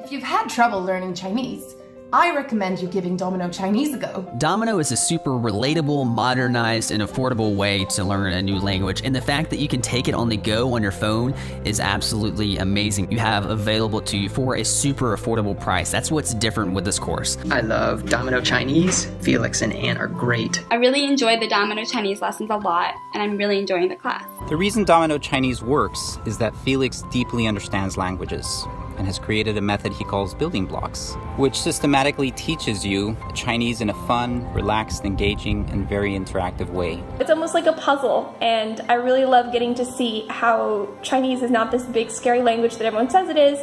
If you've had trouble learning Chinese, I recommend you giving Domino Chinese a go. Domino is a super relatable, modernized, and affordable way to learn a new language, and the fact that you can take it on the go on your phone is absolutely amazing. You have available to you for a super affordable price. That's what's different with this course. I love Domino Chinese. Felix and Anne are great. I really enjoyed the Domino Chinese lessons a lot, and I'm really enjoying the class. The reason Domino Chinese works is that Felix deeply understands languages and has created a method he calls building blocks, which systematically teaches you Chinese in a fun, relaxed, engaging, and very interactive way. It's almost like a puzzle, and I really love getting to see how Chinese is not this big, scary language that everyone says it is.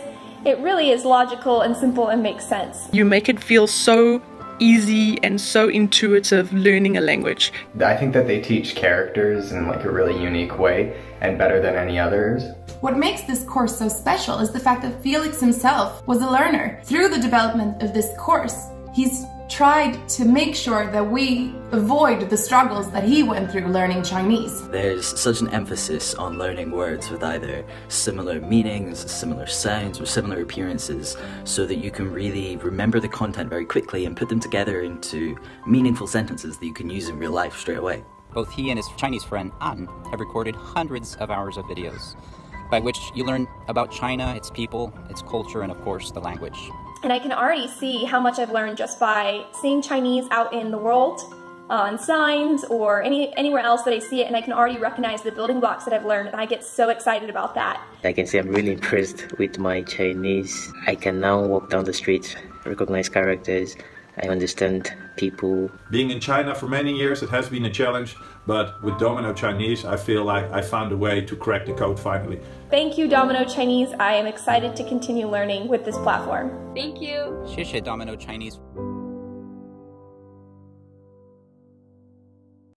It really is logical and simple and makes sense. You make it feel so easy and so intuitive learning a language. I think that they teach characters in like a really unique way and better than any others. What makes this course so special is the fact that Felix himself was a learner. Through the development of this course, he's tried to make sure that we avoid the struggles that he went through learning Chinese. There's such an emphasis on learning words with either similar meanings, similar sounds, or similar appearances, so that you can really remember the content very quickly and put them together into meaningful sentences that you can use in real life straight away. Both he and his Chinese friend An have recorded hundreds of hours of videos, by which you learn about China, its people, its culture, and of course, the language. And I can already see how much I've learned just by seeing Chinese out in the world, on signs, or anywhere else that I see it, and I can already recognize the building blocks that I've learned, and I get so excited about that. I can say I'm really impressed with my Chinese. I can now walk down the street, recognize characters, I understand people. Being in China for many years, it has been a challenge, but with Domino Chinese, I feel like I found a way to crack the code finally. Thank you, Domino Chinese. I am excited to continue learning with this platform. Thank you. 谢谢 Domino Chinese.